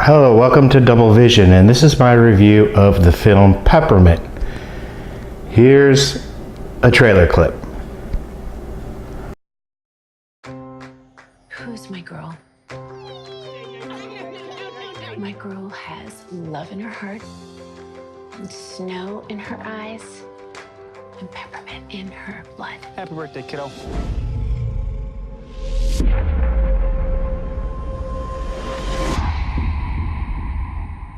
Hello, welcome to Double Vision, and this is my review of the film Peppermint. Here's a trailer clip. Who's my girl? My girl has love in her heart, and snow in her eyes, and peppermint in her blood. Happy birthday, kiddo.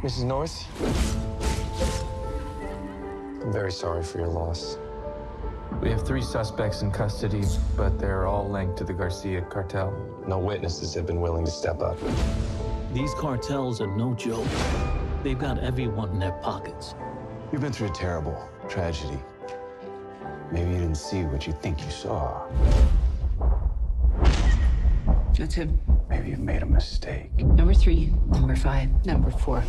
Mrs. North, I'm very sorry for your loss. We have 3 suspects in custody, but they're all linked to the Garcia cartel. No witnesses have been willing to step up. These cartels are no joke. They've got everyone in their pockets. You've been through a terrible tragedy. Maybe you didn't see what you think you saw. That's him. Maybe you've made a mistake. Number 3, number 5, number 4.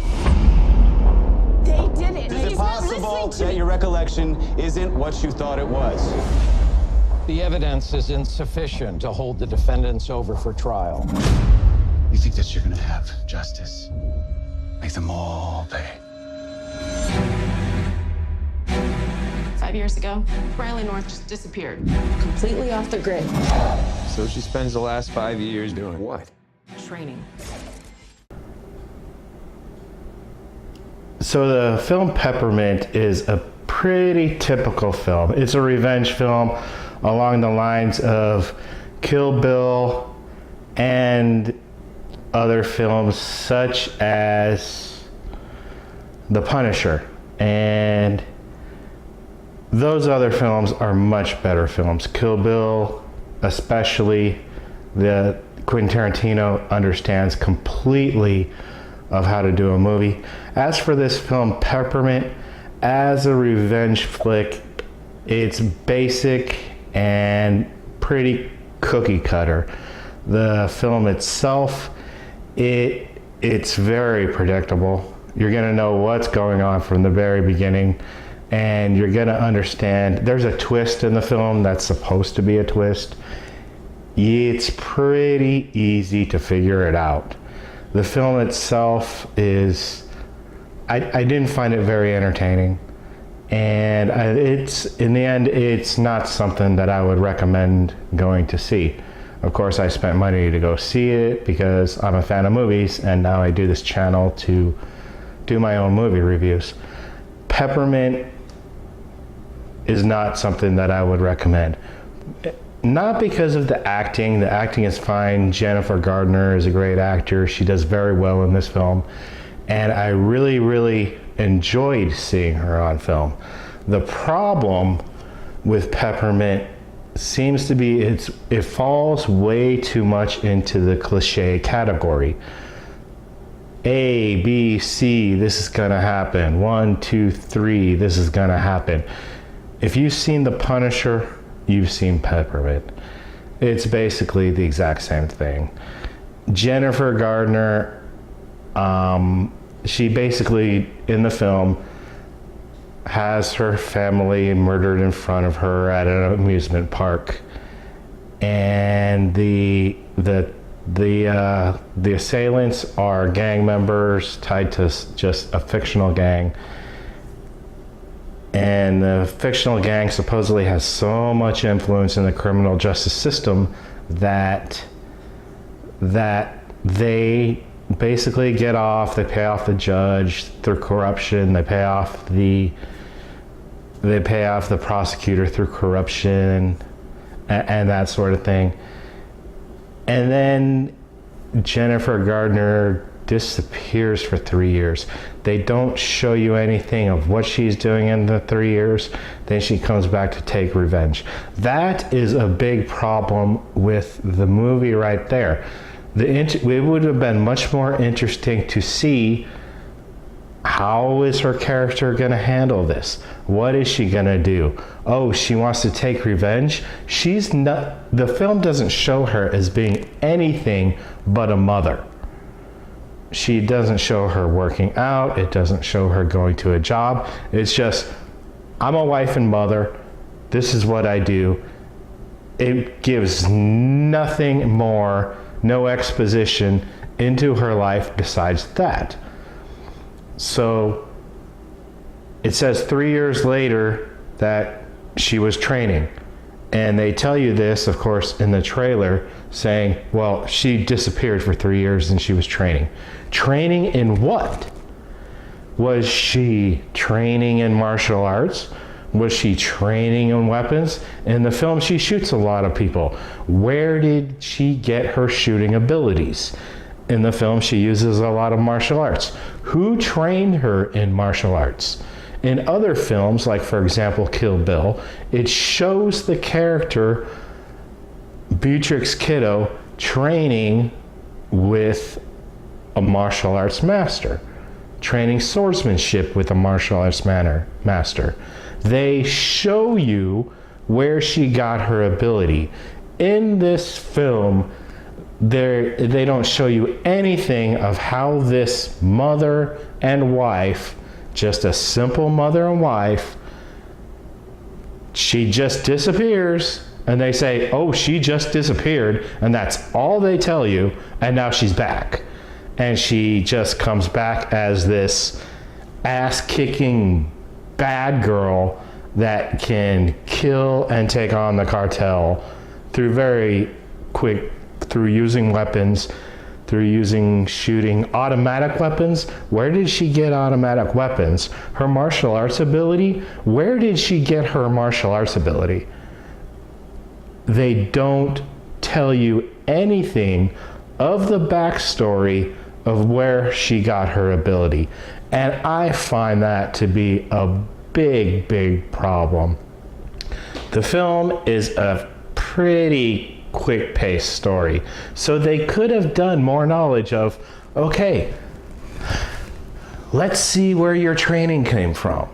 They did it. Is it possible that your recollection isn't what you thought it was? The evidence is insufficient to hold the defendants over for trial. You think that you're gonna have justice? Make them all pay. 5 years ago, Riley North just disappeared, completely off the grid. So she spends the last 5 years doing what? Training. So the film Peppermint is a pretty typical film. It's a revenge film along the lines of Kill Bill and other films such as The Punisher. And those other films are much better films. Kill Bill, especially, the Quentin Tarantino understands completely of how to do a movie. As for this film Peppermint, as a revenge flick, it's basic and pretty cookie cutter. The film itself, it's very predictable. You're gonna know what's going on from the very beginning, and you're gonna understand. There's a twist in the film that's supposed to be a twist. It's pretty easy to figure it out. The film itself is, I didn't find it very entertaining, and it's, in the end, it's not something that I would recommend going to see. Of course, I spent money to go see it because I'm a fan of movies, and now I do this channel to do my own movie reviews. Peppermint is not something that I would recommend. Not because of the acting is fine. Jennifer Garner is a great actor. She does very well in this film, and I really, really enjoyed seeing her on film. The problem with Peppermint seems to be it falls way too much into the cliche category. A, B, C, this is gonna happen. 1, 2, 3, this is gonna happen. If you've seen The Punisher, you've seen Peppermint. It's basically the exact same thing. Jennifer Garner, she basically, in the film, has her family murdered in front of her at an amusement park. And the assailants are gang members tied to just a fictional gang. And the fictional gang supposedly has so much influence in the criminal justice system that they basically get off. They pay off the judge through corruption. They pay off the prosecutor through corruption and that sort of thing. And then Jennifer Garner disappears for 3 years. They don't show you anything of what she's doing in the 3 years. Then she comes back to take revenge. That is a big problem with the movie right there. It would have been much more interesting to see, how is her character going to handle this? What is she going to do? Oh, she wants to take revenge? She's not, the film doesn't show her as being anything but a mother. She doesn't show her working out. It doesn't show her going to a job. It's just, I'm a wife and mother. This is what I do. It gives nothing more, no exposition, into her life besides that. So it says 3 years later that she was training. And they tell you this, of course, in the trailer, saying, well, she disappeared for 3 years and she was training. Training in what? Was she training in martial arts? Was she training in weapons? In the film, she shoots a lot of people. Where did she get her shooting abilities? In the film, she uses a lot of martial arts. Who trained her in martial arts? In other films, like for example, Kill Bill, it shows the character Beatrix Kiddo training with a martial arts master, training swordsmanship with a martial arts master. They show you where she got her ability. In this film, they don't show you anything of how this mother and wife, just a simple mother and wife, she just disappears, and they say, oh, she just disappeared, and that's all they tell you, and now she's back. And she just comes back as this ass-kicking bad girl that can kill and take on the cartel through through using weapons, through shooting automatic weapons. Where did she get automatic weapons? Her martial arts ability? Where did she get her martial arts ability? They don't tell you anything of the backstory of where she got her ability. And I find that to be a big, big problem. The film is a pretty quick-paced story, so they could have done more knowledge of, okay, let's see where your training came from.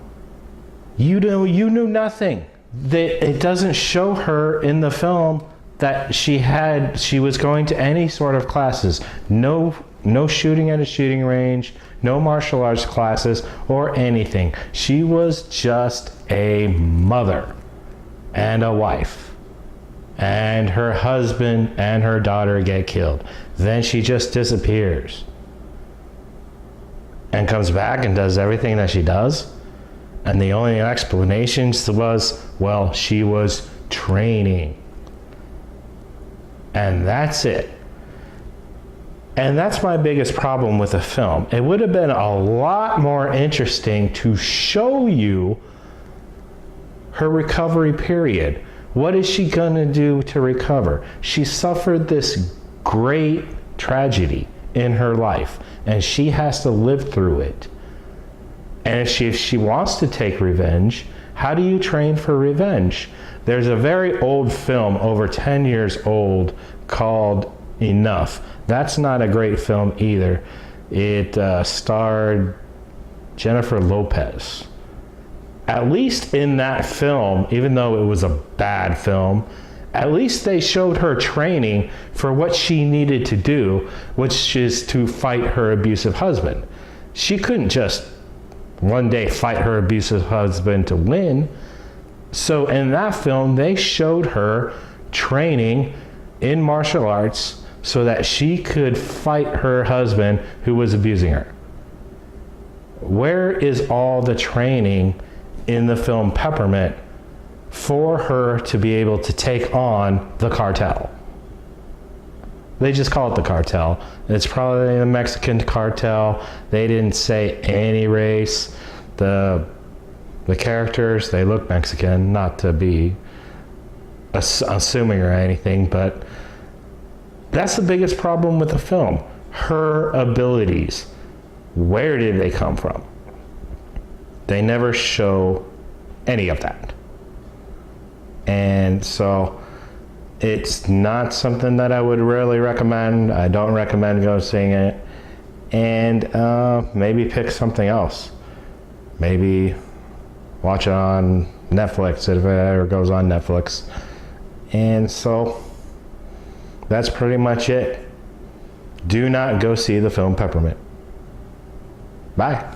You knew nothing. It doesn't show her in the film that she was going to any sort of classes. No shooting at a shooting range, no martial arts classes or anything. She was just a mother and a wife. And her husband and her daughter get killed. Then she just disappears and comes back and does everything that she does. And the only explanation was, well, she was training. And that's it. And that's my biggest problem with the film. It would have been a lot more interesting to show you her recovery period. What is she going to do to recover? She suffered this great tragedy in her life, and she has to live through it. And if she wants to take revenge, how do you train for revenge? There's a very old film, over 10 years old, called Enough. That's not a great film either. It starred Jennifer Lopez. At least in that film, even though it was a bad film, at least they showed her training for what she needed to do, which is to fight her abusive husband. She couldn't just one day fight her abusive husband to win. So in that film, they showed her training in martial arts so that she could fight her husband who was abusing her. Where is all the training in the film Peppermint for her to be able to take on the cartel? They just call it the cartel. It's probably the Mexican cartel. They didn't say any race. The characters, they look Mexican, not to be assuming or anything, but that's the biggest problem with the film. Her abilities. Where did they come from? They never show any of that. And so it's not something that I would really recommend. I don't recommend go seeing it. And maybe pick something else. Maybe watch it on Netflix if it ever goes on Netflix. And so that's pretty much it. Do not go see the film Peppermint. Bye.